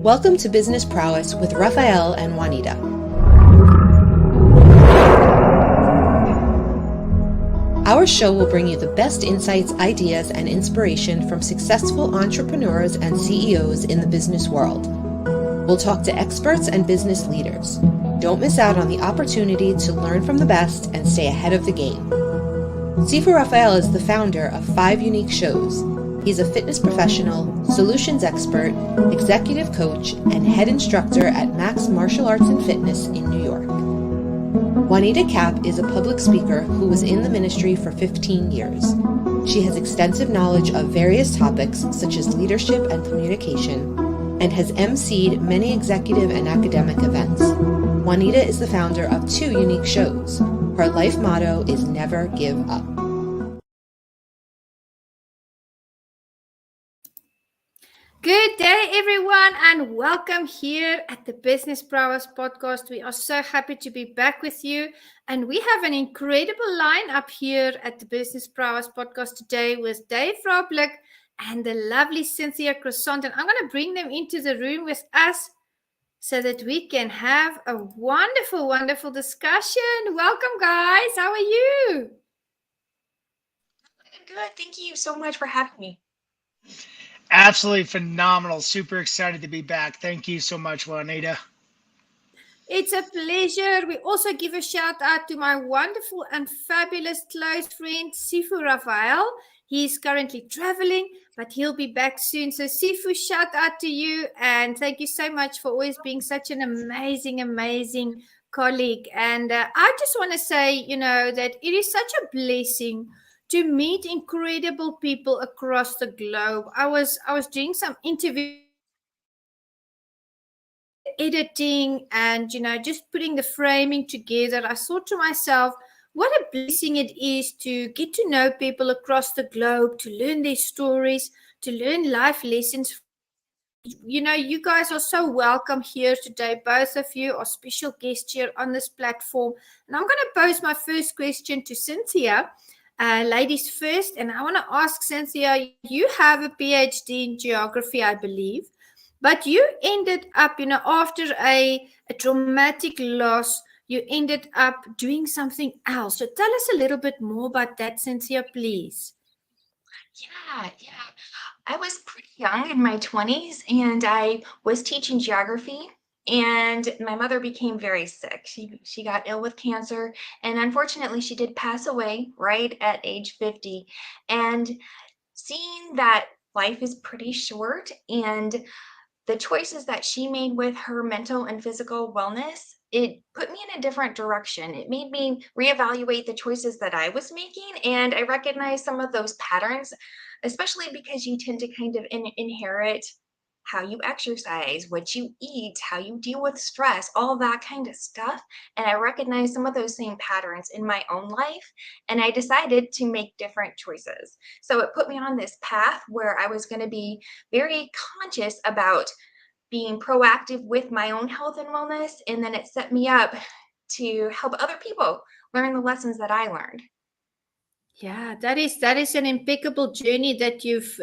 Welcome to Business Prowess with Raphael and Juanita. Our show will bring you the best insights, ideas, and inspiration from successful entrepreneurs and CEOs in the business world. We'll talk to experts and business leaders. Don't miss out on the opportunity to learn from the best and stay ahead of the game. Sifu Raphael is the founder of 5 unique shows. He's a fitness professional, solutions expert, executive coach, and head instructor at Max Martial Arts and Fitness in New York. Juanita Kapp is a public speaker who was in the ministry for 15 years. She has extensive knowledge of various topics such as leadership and communication, and has emceed many executive and academic events. Juanita is the founder of 2 unique shows. Her life motto is never give up. Good day, everyone, and welcome here at the Business Prowess podcast. We are so happy to be back with you, and we have an incredible lineup here at the Business Prowess podcast today with Dave Vrablik and the lovely Cynthia Croissant. And I'm going to bring them into the room with us so that we can have a wonderful, wonderful discussion. Welcome, guys. How are you? Good. Thank you so much for having me. Absolutely phenomenal. Super excited to be back. Thank you so much, Juanita. It's a pleasure. We also give a shout out to my wonderful and fabulous close friend, Sifu Raphael. He's currently traveling, but he'll be back soon. So Sifu, shout out to you. And thank you so much for always being such an amazing, amazing colleague. And I just want to say, that it is such a blessing to meet incredible people across the globe. I was doing some interview editing and, just putting the framing together. I thought to myself, what a blessing it is to get to know people across the globe, to learn their stories, to learn life lessons. You guys are so welcome here today. Both of you are special guests here on this platform. And I'm going to pose my first question to Cynthia. Ladies first, and I want to ask Cynthia, you have a PhD in geography, I believe, but you ended up, after a traumatic loss, you ended up doing something else. So tell us a little bit more about that, Cynthia, please. Yeah. I was pretty young in my 20s, and I was teaching geography. And my mother became very sick. She got ill with cancer, and unfortunately she did pass away right at age 50. And seeing that life is pretty short, and the choices that she made with her mental and physical wellness, it put me in a different direction. It made me reevaluate the choices that I was making, and I recognized some of those patterns, especially because you tend to kind of inherit how you exercise, what you eat, how you deal with stress, all that kind of stuff. And I recognized some of those same patterns in my own life, and I decided to make different choices. So it put me on this path where I was going to be very conscious about being proactive with my own health and wellness, and then it set me up to help other people learn the lessons that I learned. Yeah, that is an impeccable journey that you've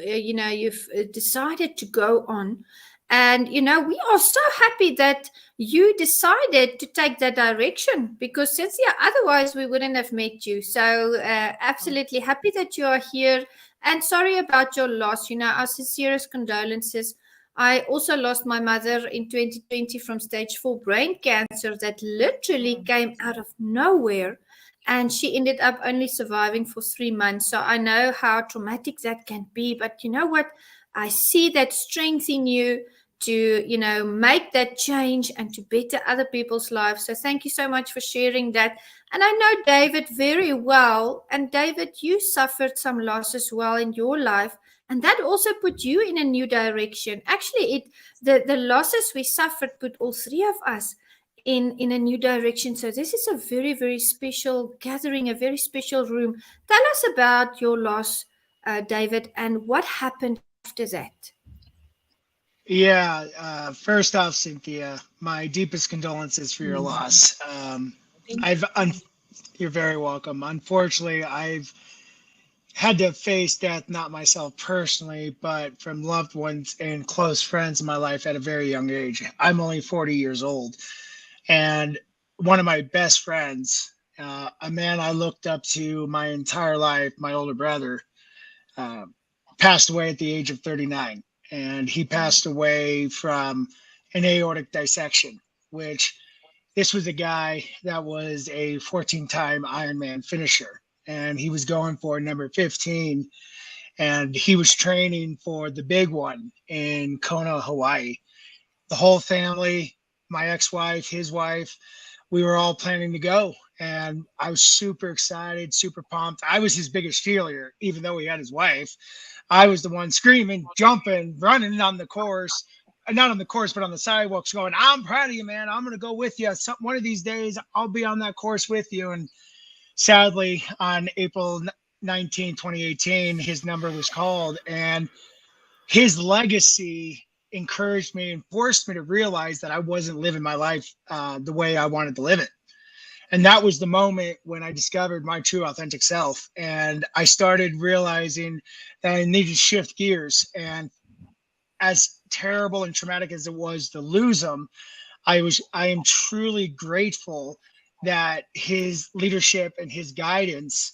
decided to go on. And, we are so happy that you decided to take that direction, because Cynthia, otherwise we wouldn't have met you. So absolutely happy that you are here, and sorry about your loss. Our sincerest condolences. I also lost my mother in 2020 from stage 4 brain cancer that literally came out of nowhere. And she ended up only surviving for 3 months. So I know how traumatic that can be. But you know what? I see that strength in you to, make that change and to better other people's lives. So thank you so much for sharing that. And I know David very well. And David, you suffered some loss as well in your life. And that also put you in a new direction. Actually, the losses we suffered put all 3 of us in a new direction. So this is a very, very special gathering, a very special room. Tell us about your loss, David, and what happened after that. Yeah, first off, Cynthia, my deepest condolences for your loss. You're very welcome. Unfortunately, I've had to face death, not myself personally, but from loved ones and close friends in my life at a very young age. I'm only 40 years old. And one of my best friends, a man I looked up to my entire life, my older brother, uh, passed away at the age of 39. And he passed away from an aortic dissection, which this was a guy that was a 14-time Ironman finisher. And he was going for number 15, and he was training for the big one in Kona, Hawaii. The whole family, my ex-wife, his wife, we were all planning to go. And I was super excited, super pumped. I was his biggest cheerleader, even though he had his wife. I was the one screaming, jumping, running on the course. Not on the course, but on the sidewalks, going, I'm proud of you, man. I'm going to go with you. One of these days, I'll be on that course with you. And sadly, on April 19, 2018, his number was called. And his legacy encouraged me and forced me to realize that I wasn't living my life the way I wanted to live it. And that was the moment when I discovered my true authentic self. And I started realizing that I needed to shift gears. And as terrible and traumatic as it was to lose him, I am truly grateful that his leadership and his guidance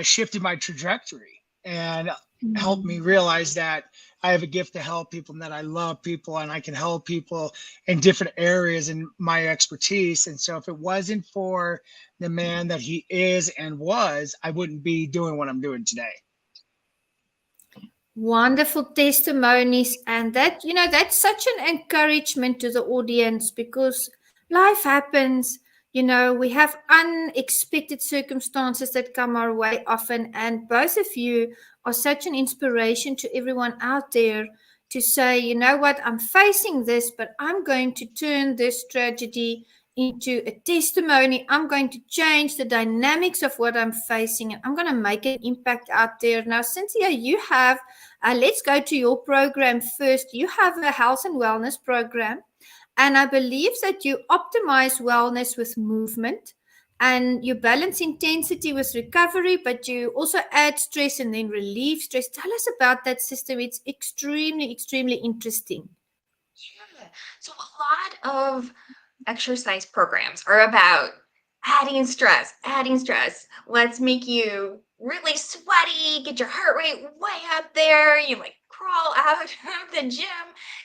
shifted my trajectory and helped me realize that I have a gift to help people and that I love people and I can help people in different areas in my expertise. And so if it wasn't for the man that he is and was, I wouldn't be doing what I'm doing today. Wonderful testimonies. And that, that's such an encouragement to the audience, because life happens. We have unexpected circumstances that come our way often. And both of you are such an inspiration to everyone out there to say, you know what, I'm facing this, but I'm going to turn this tragedy into a testimony. I'm going to change the dynamics of what I'm facing, and I'm going to make an impact out there. Now, Cynthia, you have, let's go to your program first. You have a health and wellness program, and I believe that you optimize wellness with movement, and you balance intensity with recovery, but you also add stress and then relieve stress. Tell us about that system. It's extremely, extremely interesting. Yeah. So a lot of exercise programs are about adding stress, adding stress. Let's make you really sweaty, get your heart rate way up there. You like crawl out of the gym.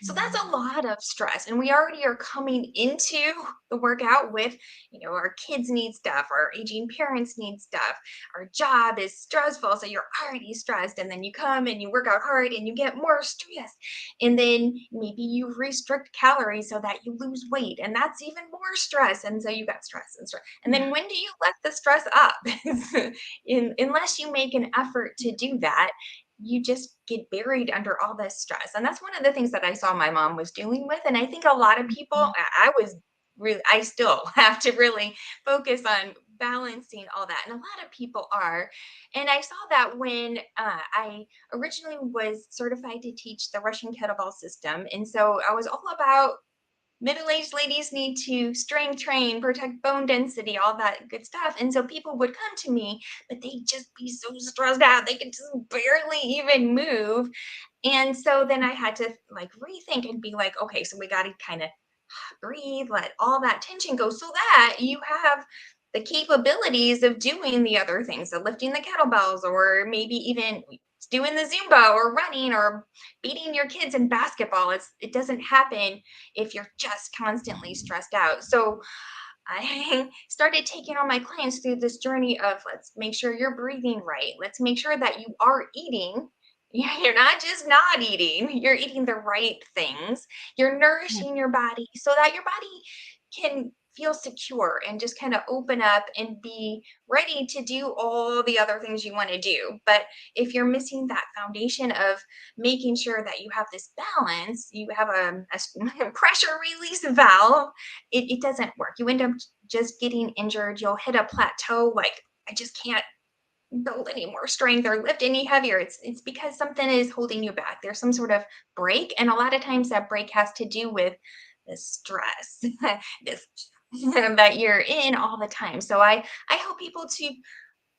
So that's a lot of stress. And we already are coming into the workout with, our kids need stuff, our aging parents need stuff. Our job is stressful. So you're already stressed. And then you come and you work out hard and you get more stressed. And then maybe you restrict calories so that you lose weight. And that's even more stress. And so you got stress and stress. And then when do you let the stress up? Unless you make an effort to do that, you just get buried under all this stress. And that's one of the things that I saw my mom was dealing with. And I think a lot of people, I still have to really focus on balancing all that. And a lot of people are. And I saw that when I originally was certified to teach the Russian kettlebell system. And so I was all about middle-aged ladies need to strength train, protect bone density, all that good stuff. And so people would come to me, but they'd just be so stressed out. They could just barely even move. And so then I had to rethink and be like, okay, so we got to kind of breathe, let all that tension go so that you have the capabilities of doing the other things, so lifting the kettlebells, or maybe even doing the Zumba or running or beating your kids in basketball. It doesn't happen if you're just constantly stressed out. So I started taking all my clients through this journey of, let's make sure you're breathing right. Let's make sure that you are eating. You're not just not eating, you're eating the right things. You're nourishing your body so that your body can feel secure and just kind of open up and be ready to do all the other things you want to do. But if you're missing that foundation of making sure that you have this balance, you have a pressure release valve, it doesn't work. You end up just getting injured. You'll hit a plateau, like, I just can't build any more strength or lift any heavier. It's because something is holding you back. There's some sort of break. And a lot of times that break has to do with the stress, this that you're in all the time. So I help people to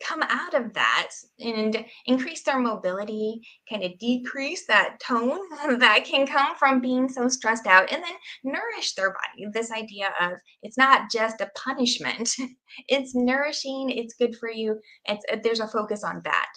come out of that and increase their mobility, kind of decrease that tone that can come from being so stressed out, and then nourish their body. This idea of it's not just a punishment, it's nourishing, it's good for you. There's a focus on that.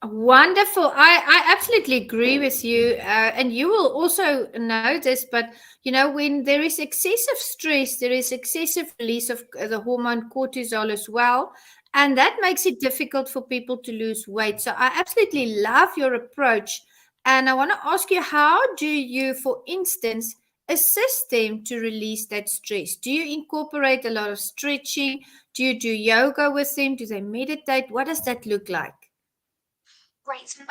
Wonderful. I absolutely agree with you. And you will also know this, but when there is excessive stress, there is excessive release of the hormone cortisol as well. And that makes it difficult for people to lose weight. So I absolutely love your approach. And I want to ask you, how do you, for instance, assist them to release that stress? Do you incorporate a lot of stretching? Do you do yoga with them? Do they meditate? What does that look like? Right. So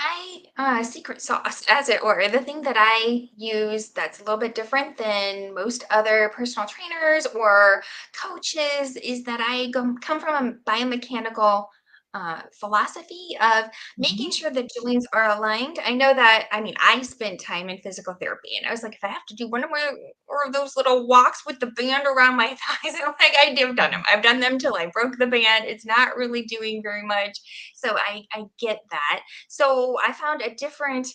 my secret sauce, as it were, the thing that I use that's a little bit different than most other personal trainers or coaches is that I come from a biomechanical philosophy of making Mhm. sure the joints are aligned. I know that, I mean, I spent time in physical therapy and I was like, if I have to do one of my or those little walks with the band around my thighs, I'm like, I've done them. I've done them till I broke the band. It's not really doing very much. So I get that. So I found a different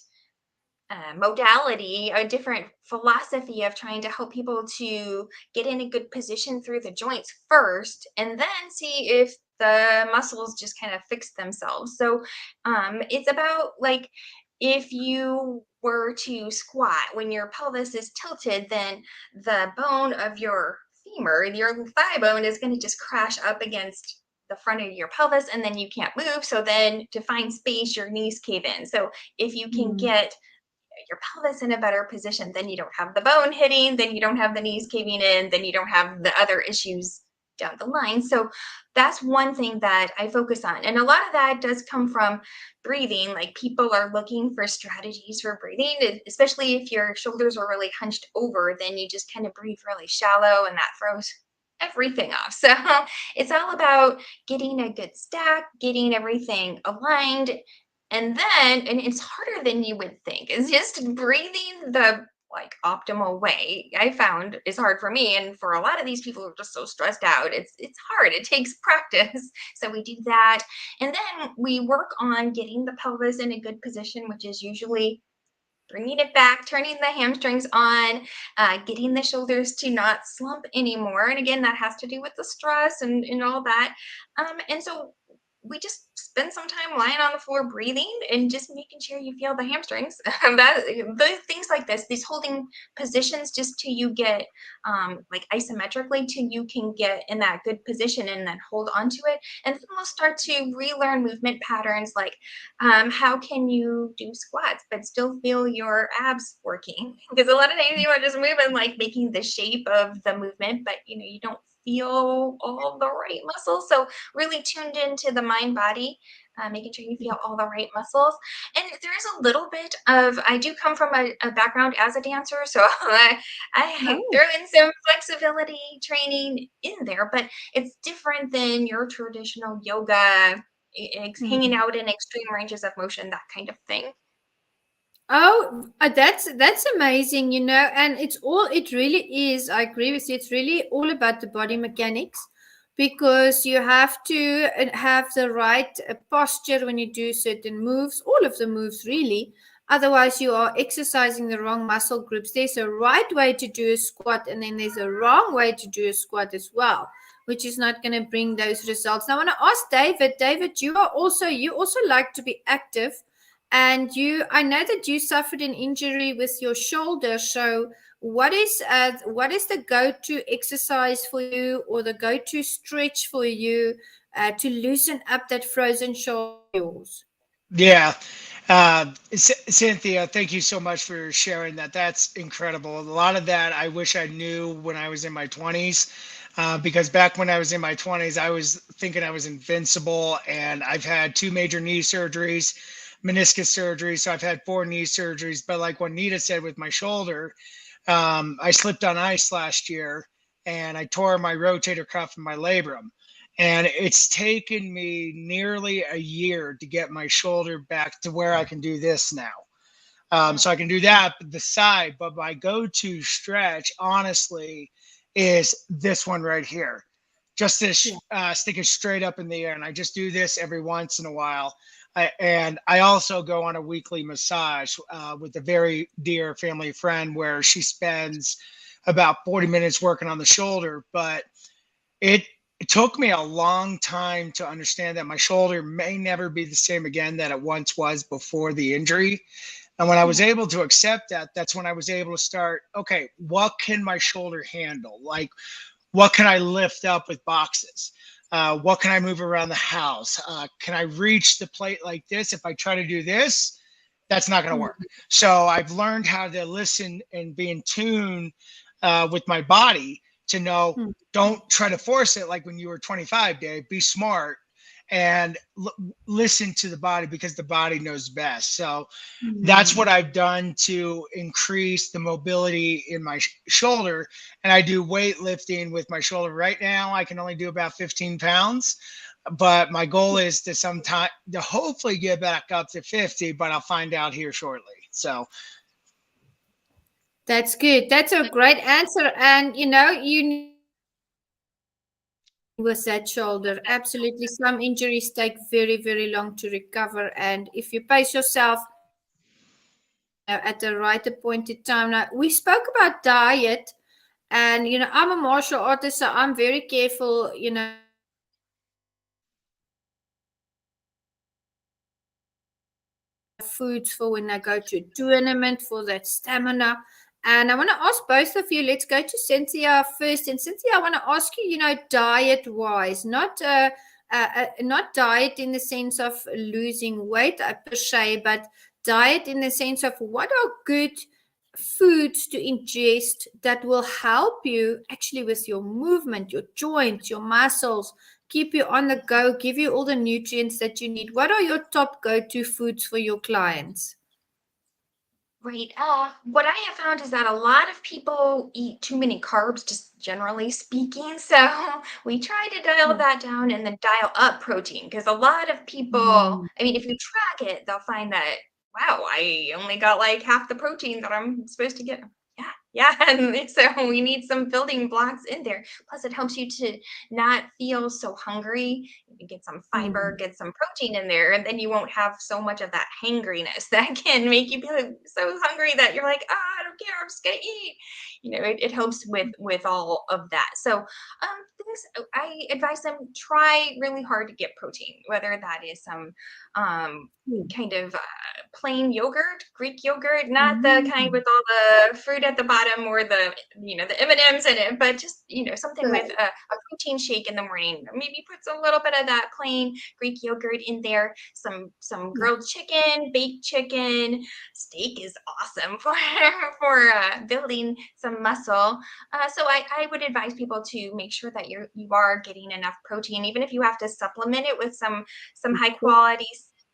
modality, a different philosophy of trying to help people to get in a good position through the joints first, and then see if the muscles just kind of fix themselves. So it's about like if you were to squat, when your pelvis is tilted, then the bone of your femur, your thigh bone, is going to just crash up against the front of your pelvis and then you can't move. So then to find space, your knees cave in. So if you can Mm. get your pelvis in a better position, then you don't have the bone hitting, then you don't have the knees caving in, then you don't have the other issues down the line. So that's one thing that I focus on. And a lot of that does come from breathing. Like people are looking for strategies for breathing, especially if your shoulders are really hunched over, then you just kind of breathe really shallow and that throws everything off. So it's all about getting a good stack, getting everything aligned, and it's harder than you would think. It's just breathing the like optimal way. I found is hard for me, and for a lot of these people who are just so stressed out, it's hard. It takes practice. So we do that, and then we work on getting the pelvis in a good position, which is usually bringing it back, turning the hamstrings on, getting the shoulders to not slump anymore. And again, that has to do with the stress and all that. And so we just spend some time lying on the floor breathing and just making sure you feel the hamstrings. The things like this, these holding positions, just till you get like isometrically, till you can get in that good position and then hold on to it. And then we'll start to relearn movement patterns like how can you do squats but still feel your abs working? Because a lot of times you are just moving, like making the shape of the movement, but you don't feel all the right muscles. So really tuned into the mind body, making sure you feel all the right muscles. And there's a little bit of, I do come from a background as a dancer, so I Oh. throw in some flexibility training in there, but it's different than your traditional yoga, hanging Mm. out in extreme ranges of motion, that kind of thing. Oh, that's amazing, and it really is. I agree with you. It's really all about the body mechanics because you have to have the right posture when you do certain moves, all of the moves really. Otherwise, you are exercising the wrong muscle groups. There's a right way to do a squat, and then there's a wrong way to do a squat as well, which is not going to bring those results. Now, I want to ask David. David, you also like to be active. And I know that you suffered an injury with your shoulder. So, what is the go-to exercise for you, or the go-to stretch for you to loosen up that frozen shoulder of yours? Yeah. Cynthia, thank you so much for sharing that. That's incredible. A lot of that I wish I knew when I was in my 20s, because back when I was in my 20s, I was thinking I was invincible. And I've had two major knee surgeries, meniscus surgery. So I've had four knee surgeries. But like Juanita said with my shoulder, I slipped on ice last year and I tore my rotator cuff and my labrum. And it's taken me nearly a year to get my shoulder back to where I can do this now. So I can do that, the side, but my go-to stretch, honestly, is this one right here. just to Yeah. stick it straight up in the air. And I just do this every once in a while. And I also go on a weekly massage with a very dear family friend where she spends about 40 minutes working on the shoulder. But it took me a long time to understand that my shoulder may never be the same again that it once was before the injury. And when I was able to accept that, that's when I was able to start, okay, what can my shoulder handle? Like, what can I lift up with boxes? What can I move around the house? Can I reach the plate like this? If I try to do this, that's not going to work. So I've learned how to listen and be in tune with my body to know, don't try to force it like when you were 25, Dave. Be smart and listen to the body because the body knows best. So that's what I've done to increase the mobility in my shoulder. And I do weightlifting with my shoulder. Right now, I can only do about 15 pounds, but my goal is to hopefully get back up to 50, but I'll find out here shortly. So That's good. That's a great answer. And you with that shoulder, absolutely. Some injuries take very, very long to recover. And if you pace yourself at the right appointed time. Now, we spoke about diet, and I'm a martial artist, so I'm very careful, foods for when I go to a tournament for that stamina. And I want to ask both of you, let's go to Cynthia first. And Cynthia, I want to ask you, diet wise, not diet in the sense of losing weight per se, but diet in the sense of what are good foods to ingest that will help you actually with your movement, your joints, your muscles, keep you on the go, give you all the nutrients that you need. What are your top go-to foods for your clients? Right. What I have found is that a lot of people eat too many carbs, just generally speaking. So we try to dial that down and then dial up protein because a lot of people, I mean, if you track it, they'll find that, wow, I only got like half the protein that I'm supposed to get. Yeah. Yeah. And so we need some building blocks in there. Plus, it helps you to not feel so hungry. You get some fiber, get some protein in there, and then you won't have so much of that hangriness that can make you feel so hungry that you're like, I don't care, I'm just gonna eat. It helps with all of that. So things I advise them try really hard to get protein, whether that is some kind of plain yogurt, Greek yogurt, not the kind with all the fruit at the bottom or the the M&Ms in it, but just something with a protein shake in the morning. Maybe puts a little bit of that plain Greek yogurt in there. Some grilled chicken, baked chicken, steak is awesome for building some muscle. So I would advise people to make sure that you are getting enough protein, even if you have to supplement it with some high quality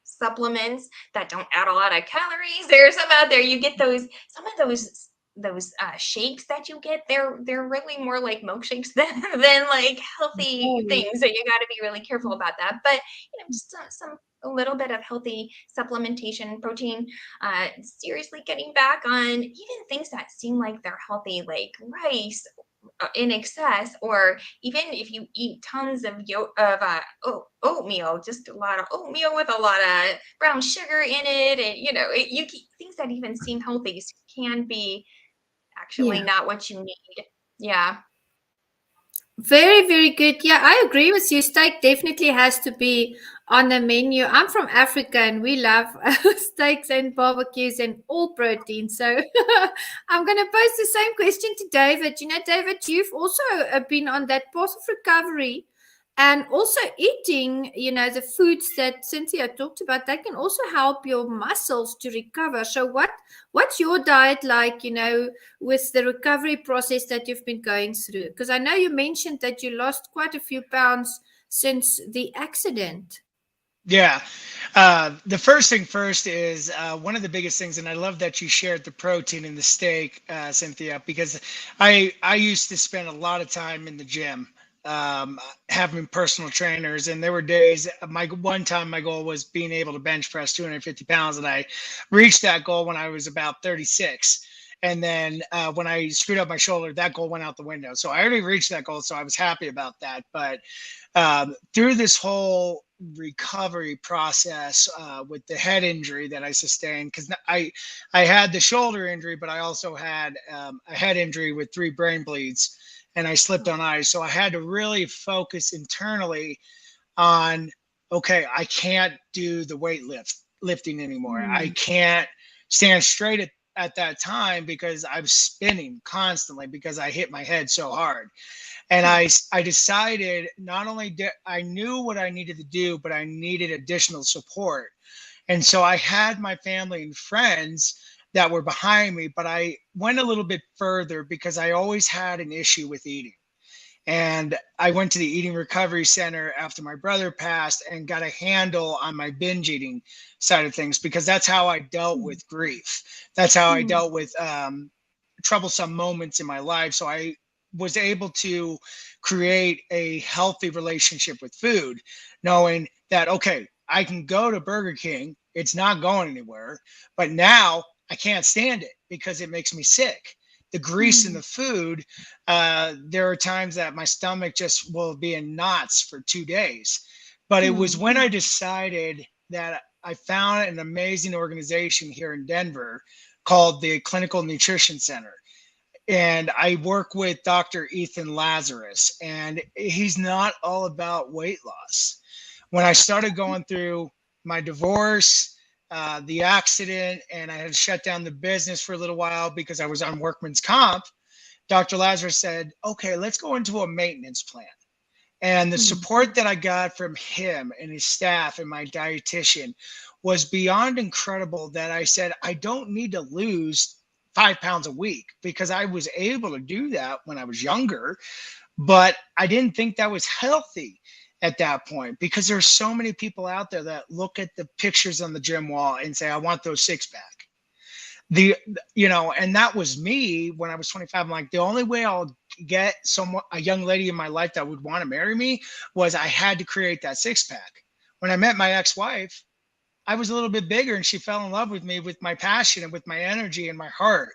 supplements that don't add a lot of calories. There's some out there. You get some of those shakes that you get. They're really more like milkshakes than like healthy things. So you got to be really careful about that. But just a little bit of healthy supplementation, protein. Seriously, getting back on even things that seem like they're healthy, like rice in excess, or even if you eat tons of oatmeal, just a lot of oatmeal with a lot of brown sugar in it, and things that even seem healthy can be actually not what you need. Yeah. Very, very good. Yeah, I agree with you. Steak definitely has to be on the menu. I'm from Africa and we love steaks and barbecues and all protein. So I'm going to pose the same question to David. David, you've also been on that path of recovery and also eating, the foods that Cynthia talked about, that can also help your muscles to recover. So what's your diet like, with the recovery process that you've been going through? Because I know you mentioned that you lost quite a few pounds since the accident. Yeah. The first thing first is one of the biggest things, and I love that you shared the protein in the steak, Cynthia, because I used to spend a lot of time in the gym having personal trainers, and there were days, one time my goal was being able to bench press 250 pounds, and I reached that goal when I was about 36. And then when I screwed up my shoulder, that goal went out the window. So I already reached that goal. So I was happy about that. But through this whole recovery process with the head injury that I sustained, because I had the shoulder injury, but I also had a head injury with 3 brain bleeds, and I slipped on ice. So I had to really focus internally on, okay, I can't do the lifting anymore. I can't stand straight at that time because I was spinning constantly because I hit my head so hard. And I decided not only did I knew what I needed to do, but I needed additional support. And so I had my family and friends that were behind me, but I went a little bit further because I always had an issue with eating. And I went to the Eating Recovery Center after my brother passed and got a handle on my binge eating side of things, because that's how I dealt with grief. That's how I dealt with troublesome moments in my life. So I was able to create a healthy relationship with food, knowing that, okay, I can go to Burger King, it's not going anywhere, but now I can't stand it because it makes me sick. The grease in the food, there are times that my stomach just will be in knots for 2 days. But it was when I decided that I found an amazing organization here in Denver called the Clinical Nutrition Center. And I work with Dr. Ethan Lazarus, and he's not all about weight loss. When I started going through my divorce, the accident, and I had shut down the business for a little while because I was on workman's comp, Dr. Lazarus said, okay, let's go into a maintenance plan. And the support that I got from him and his staff and my dietitian was beyond incredible, that I said, I don't need to lose 5 pounds a week, because I was able to do that when I was younger, but I didn't think that was healthy at that point, because there's so many people out there that look at the pictures on the gym wall and say, I want those 6-pack. And that was me when I was 25. I'm like, the only way I'll get a young lady in my life that would want to marry me was I had to create that 6-pack. When I met my ex-wife, I was a little bit bigger, and she fell in love with me, with my passion and with my energy and my heart.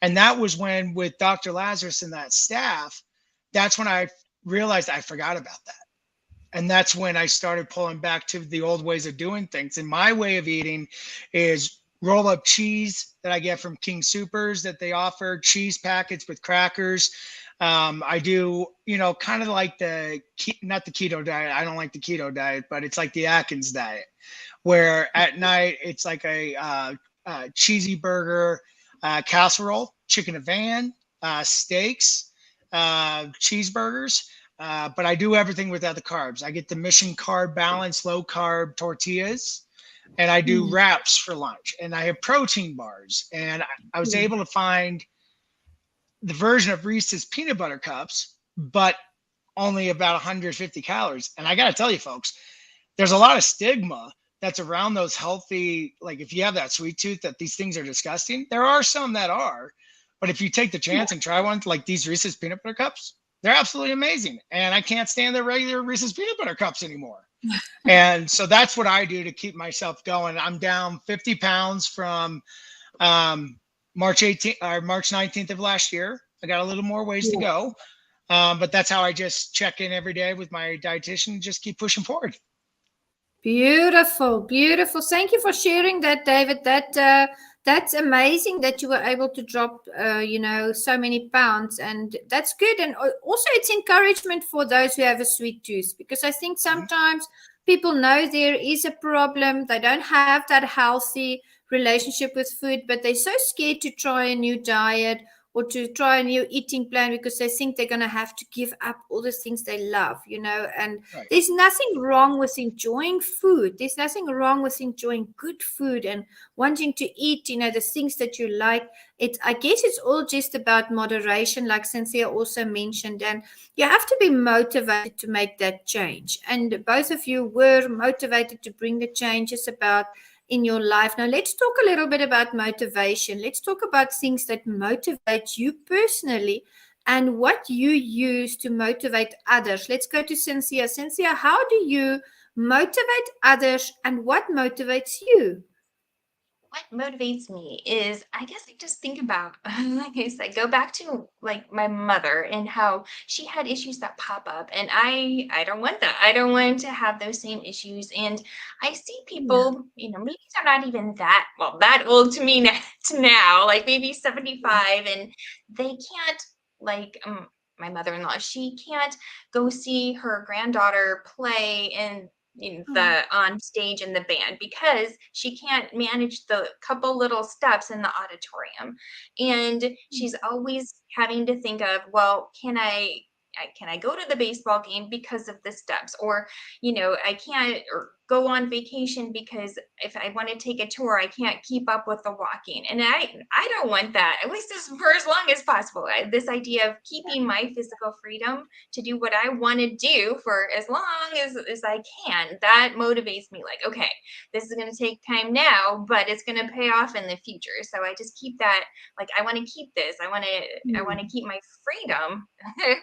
And that was when, with Dr. Lazarus and that staff, that's when I realized I forgot about that. And that's when I started pulling back to the old ways of doing things. And my way of eating is roll up cheese that I get from King Soopers, that they offer cheese packets with crackers. I do, kind of like not the keto diet. I don't like the keto diet, but it's like the Atkins diet, where at night it's like a cheesy burger, casserole, chicken van, steaks, cheeseburgers. But I do everything without the carbs. I get the Mission Carb Balance low carb tortillas, and I do wraps for lunch, and I have protein bars. And I was able to find the version of Reese's peanut butter cups, but only about 150 calories. And I got to tell you, folks, there's a lot of stigma that's around those healthy, like if you have that sweet tooth, that these things are disgusting. There are some that are, but if you take the chance and try one, like these Reese's peanut butter cups, they're absolutely amazing. And I can't stand the regular Reese's peanut butter cups anymore. And so that's what I do to keep myself going. I'm down 50 pounds from March 19th of last year. I got a little more ways to go. But that's how I just check in every day with my dietitian and just keep pushing forward. Beautiful, beautiful. Thank you for sharing that, David. That's amazing that you were able to drop, so many pounds, and that's good. And also, it's encouragement for those who have a sweet tooth, because I think sometimes people know there is a problem. They don't have that healthy relationship with food, but they're so scared to try a new diet or to try a new eating plan because they think they're going to have to give up all the things they love, and Right. There's nothing wrong with enjoying food. There's nothing wrong with enjoying good food and wanting to eat, the things that you like. I guess it's all just about moderation, like Cynthia also mentioned, and you have to be motivated to make that change. And both of you were motivated to bring the changes about in your life. Now, let's talk a little bit about motivation. Let's talk about things that motivate you personally and what you use to motivate others. Let's go to Cynthia. Cynthia, how do you motivate others and what motivates you? what motivates me is, I guess I just think about, like I said, go back to like my mother and how she had issues that pop up, and I don't want that. I don't want to have those same issues. And I see Yeah. people, maybe they're not even that old to me to now, like maybe 75, and they can't, like, my mother-in-law, she can't go see her granddaughter play in Oh, the on stage in the band because she can't manage the couple little steps in the auditorium. And mm, she's always having to think of, well, can I go to the baseball game because of the steps? Or, I can't or go on vacation because if I want to take a tour, I can't keep up with the walking. And I don't want that, at least for as long as possible. This idea of keeping my physical freedom to do what I want to do for as long as I can, that motivates me. Like, okay, this is going to take time now, but it's going to pay off in the future. So I just keep that, like, I want to keep this. I want to mm, keep my freedom, yeah,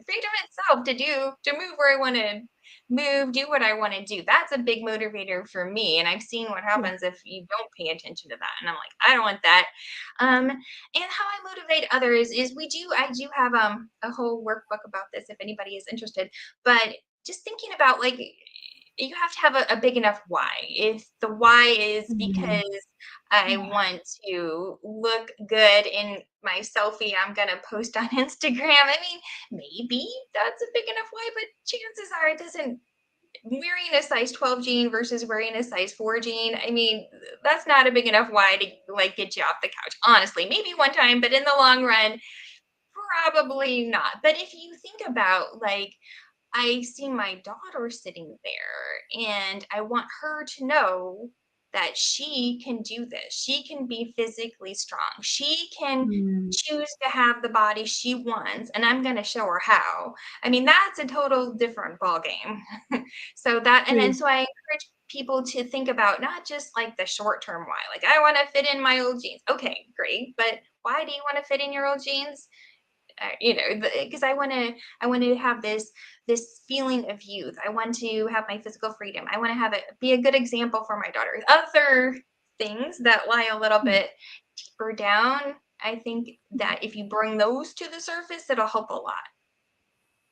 freedom itself to move where I want to move, do what I want to do. That's a big motivator for me. And I've seen what yeah. happens if you don't pay attention to that. And I'm like, I don't want that. And how I motivate others is I do have a whole workbook about this if anybody is interested. But just thinking about, like, you have to have a big enough why. If the why is Mm, because I yeah. want to look good in my selfie I'm gonna post on Instagram. I mean, maybe that's a big enough why, but chances are it doesn't. Wearing a size 12 jean versus wearing a size 4 jean, I mean, that's not a big enough why to like get you off the couch. Honestly, maybe one time, but in the long run, probably not. But if you think about, like, I see my daughter sitting there and I want her to know that she can do this. She can be physically strong. She can Mm, choose to have the body she wants, and I'm going to show her how. I mean, that's a total different ball game. So that, and then true. so I encourage people to think about not just like the short term why, like I want to fit in my old jeans. Okay, great, but why do you want to fit in your old jeans? Because I want to have this feeling of youth. I want to have my physical freedom. I want to have it be a good example for my daughter. Other things that lie a little Mm, bit deeper down, I think mm. that if you bring those to the surface, it'll help a lot.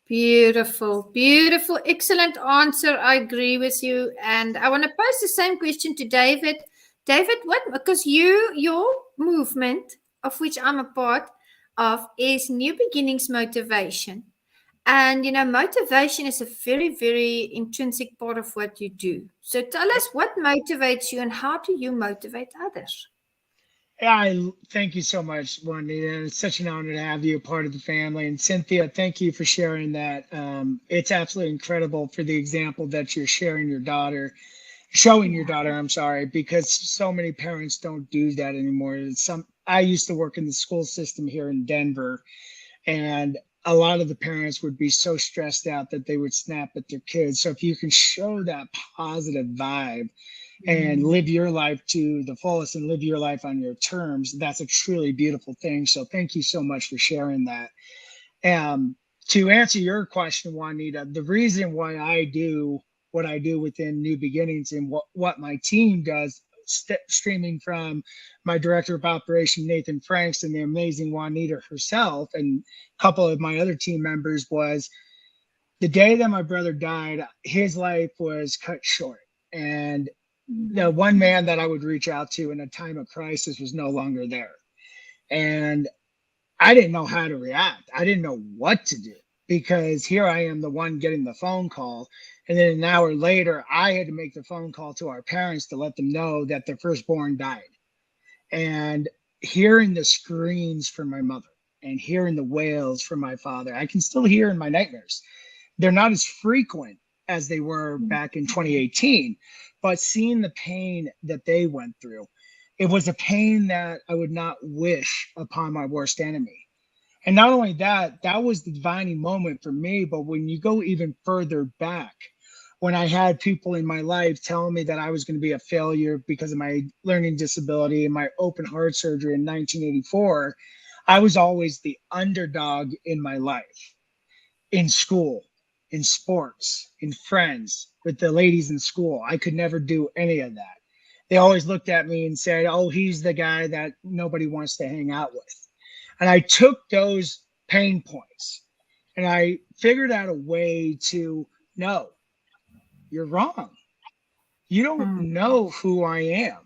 Beautiful, beautiful, excellent answer. I agree with you. And I want to pose the same question to David. David, what, because your movement, of which I'm a part of, is New Beginnings Motivation. And motivation is a very, very intrinsic part of what you do. So tell us what motivates you and how do you motivate others? Yeah, thank you so much, Juanita. It's such an honor to have you a part of the family. And Cynthia, thank you for sharing that. It's absolutely incredible for the example that you're showing your Yeah. daughter, I'm sorry, because so many parents don't do that anymore. I used to work in the school system here in Denver, and a lot of the parents would be so stressed out that they would snap at their kids. So if you can show that positive vibe and Mm. live your life to the fullest and live your life on your terms, that's a truly beautiful thing. So thank you so much for sharing that. To answer your question, Juanita, the reason why I do what I do within New Beginnings and what my team does, streaming from my director of operation, Nathan Franks, and the amazing Juanita herself, and a couple of my other team members, was the day that my brother died, his life was cut short. And the Mm. one man that I would reach out to in a time of crisis was no longer there. And I didn't know how to react. I didn't know what to do because here I am, the one getting the phone call. And then an hour later, I had to make the phone call to our parents to let them know that their firstborn died. And hearing the screams from my mother and hearing the wails from my father, I can still hear in my nightmares. They're not as frequent as they were Mm. back in 2018, but seeing the pain that they went through, it was a pain that I would not wish upon my worst enemy. And not only that, that was the defining moment for me. But when you go even further back, when I had people in my life telling me that I was going to be a failure because of my learning disability and my open heart surgery in 1984, I was always the underdog in my life, in school, in sports, in friends, with the ladies in school. I could never do any of that. They always looked at me and said, oh, he's the guy that nobody wants to hang out with. And I took those pain points and I figured out a way to no, you're wrong. You don't know who I am.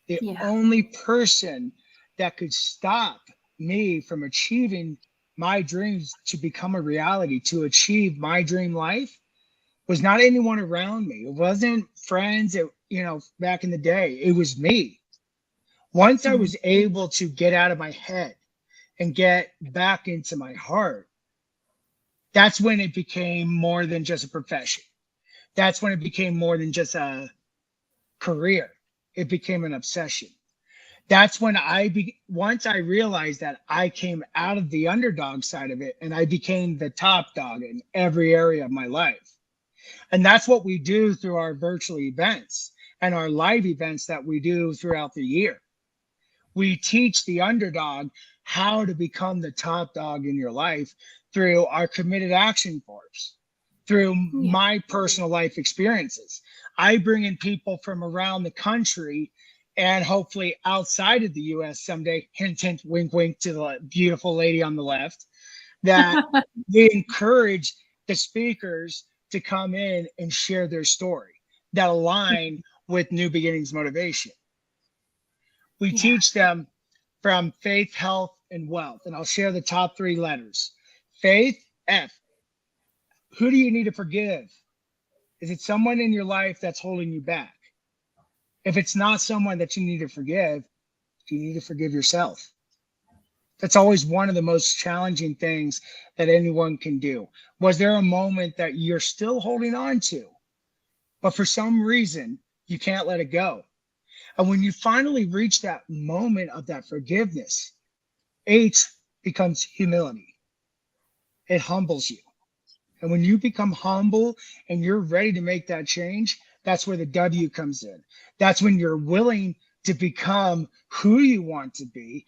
The only person that could stop me from achieving my dreams to become a reality, to achieve my dream life, was not anyone around me. It wasn't friends, back in the day. It was me. Once I was able to get out of my head and get back into my heart, that's when it became more than just a profession. That's when it became more than just a career. It became an obsession. That's when once I realized that, I came out of the underdog side of it and I became the top dog in every area of my life. And that's what we do through our virtual events and our live events that we do throughout the year. We teach the underdog how to become the top dog in your life through our committed action force, through my personal life experiences. I bring in people from around the country and hopefully outside of the US someday, hint, hint, wink, wink to the beautiful lady on the left, that we encourage the speakers to come in and share their story that align with New Beginnings motivation. We teach them from faith, health, and wealth. And I'll share the top 3 letters. Faith, F. Who do you need to forgive? Is it someone in your life that's holding you back? If it's not someone that you need to forgive, you need to forgive yourself. That's always one of the most challenging things that anyone can do. Was there a moment that you're still holding on to, but for some reason you can't let it go? And when you finally reach that moment of that forgiveness, H becomes humility. It humbles you. And when you become humble and you're ready to make that change, that's where the W comes in. That's when you're willing to become who you want to be.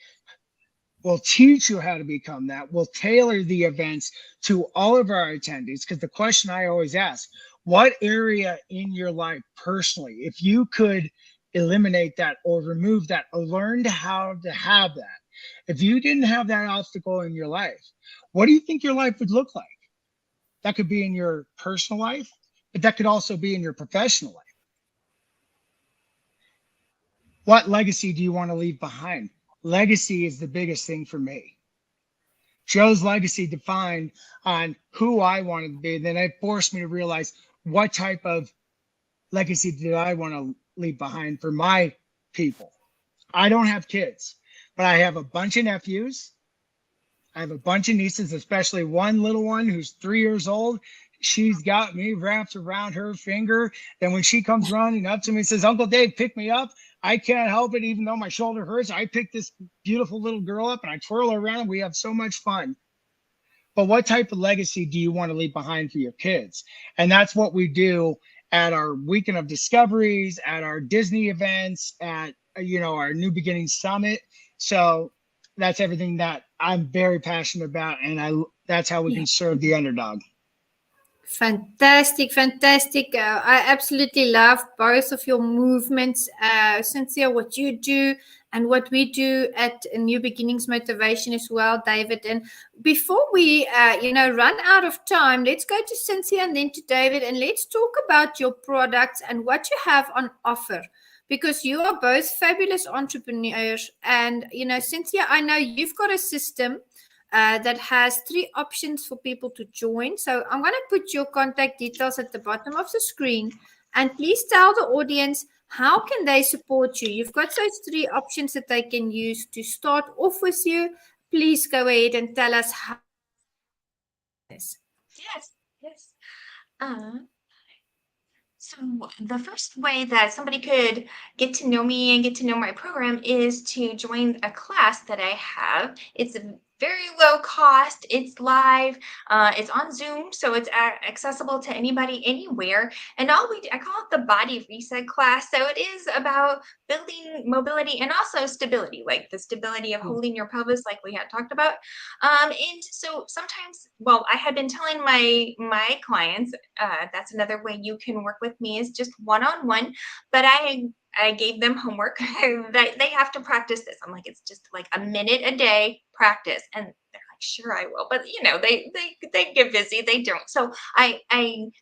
We'll teach you how to become that. We'll tailor the events to all of our attendees, because the question I always ask, what area in your life personally, if you could eliminate that or remove that or learn how to have that, if you didn't have that obstacle in your life, what do you think your life would look like? That could be in your personal life, but that could also be in your professional life. What legacy do you want to leave behind? Legacy is the biggest thing for me. Joe's legacy defined on who I wanted to be. Then it forced me to realize what type of legacy did I want to leave behind for my people. I don't have kids, but I have a bunch of nephews. I have a bunch of nieces, especially one little one who's 3 years old. She's got me wrapped around her finger. Then when she comes running up to me and says, Uncle Dave, pick me up, I can't help it. Even though my shoulder hurts, I pick this beautiful little girl up and I twirl her around. We have so much fun. But what type of legacy do you want to leave behind for your kids? And that's what we do at our Weekend of Discoveries, at our Disney events, at our New Beginnings Summit. So that's everything that I'm very passionate about, and that's how we can serve the underdog. Fantastic. I absolutely love both of your movements, Cynthia, what you do and what we do at New Beginnings Motivation as well, David. And before we, run out of time, let's go to Cynthia and then to David, and let's talk about your products and what you have on offer. Because you are both fabulous entrepreneurs. And, Cynthia, I know you've got a system that has 3 options for people to join. So I'm going to put your contact details at the bottom of the screen. And please tell the audience, how can they support you? You've got those 3 options that they can use to start off with you. Please go ahead and tell us how. Yes. So the first way that somebody could get to know me and get to know my program is to join a class that I have. It's very low cost. It's live. It's on Zoom, so it's accessible to anybody anywhere. And I call it the body reset class. So it is about building mobility and also stability, like the stability of holding your pelvis, like we had talked about. And so sometimes, I had been telling my clients, that's another way you can work with me is just one-on-one. But I I gave them homework that they have to practice this. I'm like, it's just like a minute a day practice. And they're like, sure, I will. But they get busy. They don't. So I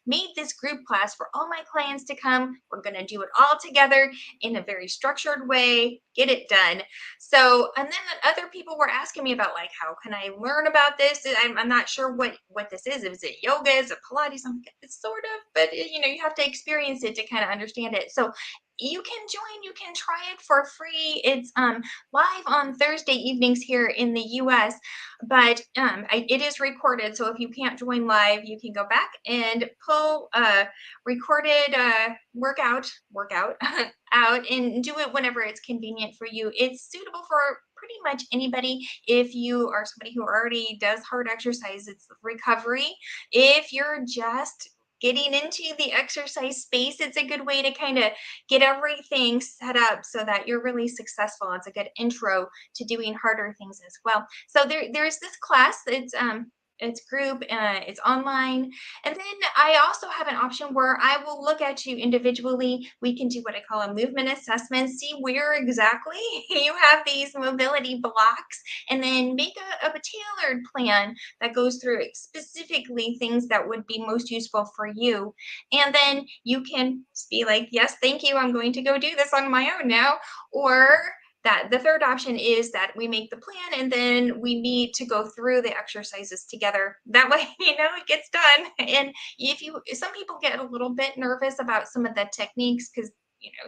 made this group class for all my clients to come. We're going to do it all together in a very structured way, get it done. So, and then other people were asking me about like, how can I learn about this? I'm not sure what this is. Is it yoga? Is it Pilates? I'm like, it's sort of, but you have to experience it to kind of understand it. So you can join, you can try it for free. It's live on Thursday evenings here in the US, but it is recorded. So if you can't join live, you can go back and pull recorded workout out and do it whenever it's convenient for you. It's suitable for pretty much anybody. If you are somebody who already does hard exercise, it's recovery. If you're just getting into the exercise space, it's a good way to kind of get everything set up so that you're really successful. It's a good intro to doing harder things as well. So there's this class. It's group, it's online. And then I also have an option where I will look at you individually. We can do what I call a movement assessment, see where exactly you have these mobility blocks, and then make a tailored plan that goes through specifically things that would be most useful for you. And then you can be like, yes, thank you, I'm going to go do this on my own now. Or that the third option is that we make the plan and then we meet to go through the exercises together. That way, it gets done. And some people get a little bit nervous about some of the techniques because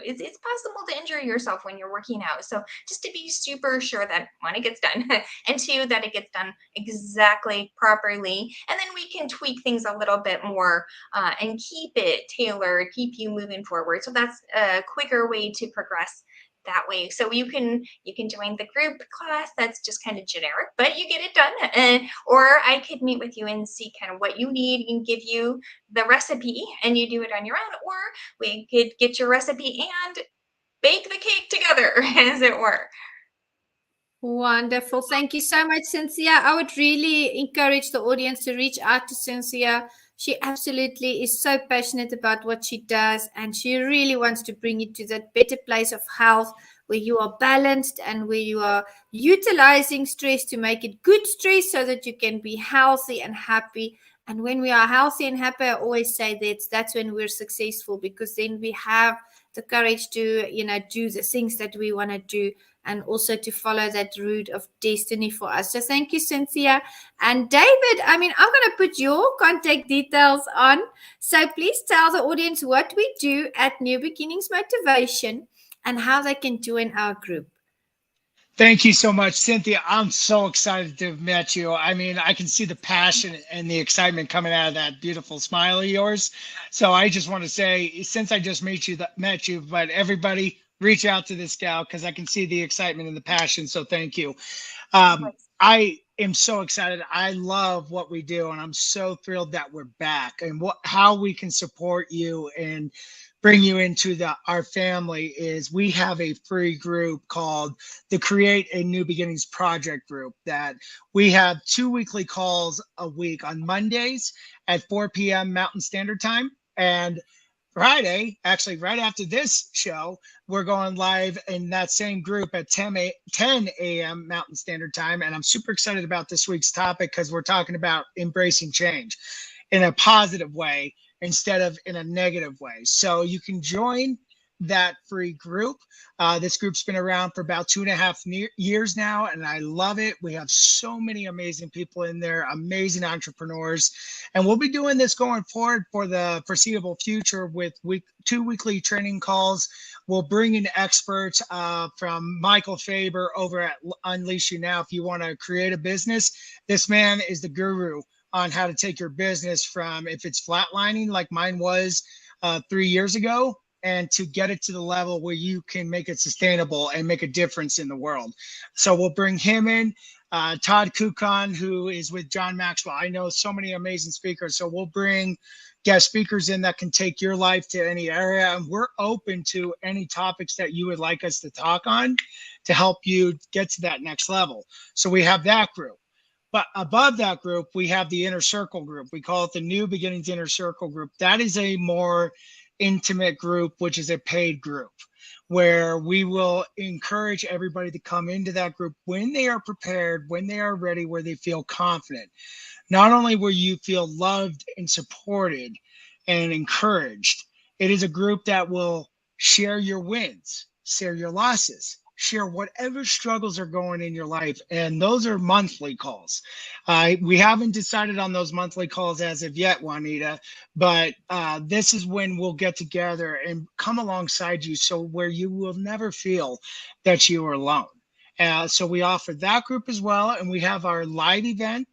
it's possible to injure yourself when you're working out. So just to be super sure that one, it gets done, and two, that it gets done exactly properly. And then we can tweak things a little bit more and keep it tailored, keep you moving forward. So that's a quicker way to progress that way. So you can join the group class that's just kind of generic, but you get it done. Or I could meet with you and see kind of what you need and give you the recipe and you do it on your own, or we could get your recipe and bake the cake together, as it were. Wonderful. Thank you so much, Cynthia. I would really encourage the audience to reach out to Cynthia. She absolutely is so passionate about what she does, and she really wants to bring you to that better place of health where you are balanced and where you are utilizing stress to make it good stress so that you can be healthy and happy. And when we are healthy and happy, I always say that's when we're successful, because then we have the courage to, do the things that we want to do, and also to follow that route of destiny for us. So thank you, Cynthia. And David, I'm going to put your contact details on. So please tell the audience what we do at New Beginnings Motivation and how they can join our group. Thank you so much, Cynthia. I'm so excited to have met you. I can see the passion and the excitement coming out of that beautiful smile of yours. So I just want to say, since I just met you, but everybody reach out to this gal because I can see the excitement and the passion. So thank you. I am so excited. I love what we do, and I'm so thrilled that we're back and how we can support you and bring you into our family is we have a free group called the Create a New Beginnings Project group that we have 2 weekly calls a week on Mondays at 4 p.m. Mountain Standard Time, and Friday, actually right after this show, we're going live in that same group at 10 a.m. Mountain Standard Time. And I'm super excited about this week's topic because we're talking about embracing change in a positive way instead of in a negative way. So you can join that free group. This group's been around for about 2.5 years now, and I love it. We have so many amazing people in there, amazing entrepreneurs, and we'll be doing this going forward for the foreseeable future with 2 weekly training calls. We'll bring in experts from Michael Faber over at Unleash You Now. If you want to create a business, this man is the guru on how to take your business from, if it's flatlining like mine was 3 years ago, and to get it to the level where you can make it sustainable and make a difference in the world. So we'll bring him in, Todd Kukan, who is with John Maxwell. I know so many amazing speakers. So we'll bring guest speakers in that can take your life to any area. And we're open to any topics that you would like us to talk on to help you get to that next level. So we have that group. But above that group, we have the Inner Circle group. We call it the New Beginnings Inner Circle group. That is a more intimate group, which is a paid group. where we will encourage everybody to come into that group when they are prepared, when they are ready, where they feel confident. Not only will you feel loved and supported and encouraged, it is a group that will share your wins, share your losses, share whatever struggles are going in your life. And those are monthly calls. We haven't decided on those monthly calls as of yet, Juanita, but this is when we'll get together and come alongside you, so where you will never feel that you are alone. So we offer that group as well. And we have our live event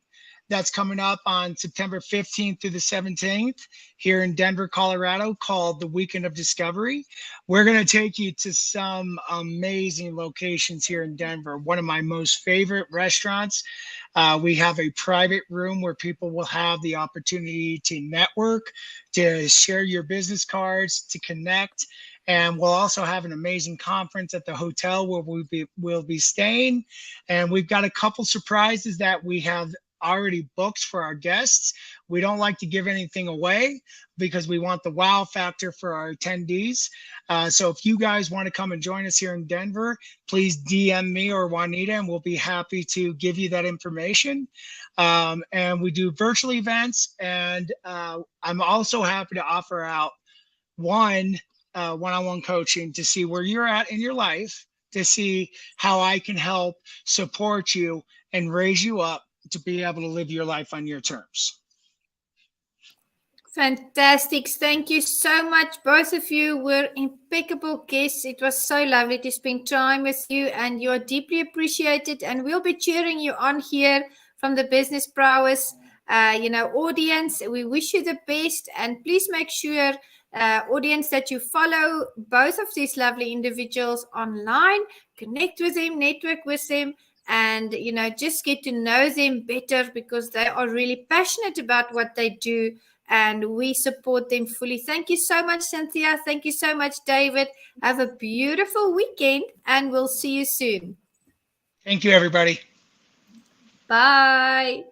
that's coming up on September 15th through the 17th here in Denver, Colorado, called the Weekend of Discovery. We're going to take you to some amazing locations here in Denver. One of my most favorite restaurants. We have a private room where people will have the opportunity to network, to share your business cards, to connect. And we'll also have an amazing conference at the hotel where we'll be staying. And we've got a couple surprises that we have already booked for our guests. We don't like to give anything away because we want the wow factor for our attendees. So if you guys want to come and join us here in Denver, please DM me or Juanita, and we'll be happy to give you that information. And we do virtual events, and I'm also happy to offer out one-on-one coaching to see where you're at in your life, to see how I can help support you and raise you up to be able to live your life on your terms. Fantastic. Thank you so much. Both of you were impeccable guests. It was so lovely to spend time with you, and you are deeply appreciated. And we'll be cheering you on here from the Business Prowess audience. We wish you the best, and please make sure, audience, that you follow both of these lovely individuals online, connect with them, network with them, and just get to know them better, because they are really passionate about what they do, and we support them fully. Thank you so much, Cynthia. Thank you so much, David. Have a beautiful weekend, and we'll see you soon. Thank you, everybody. Bye.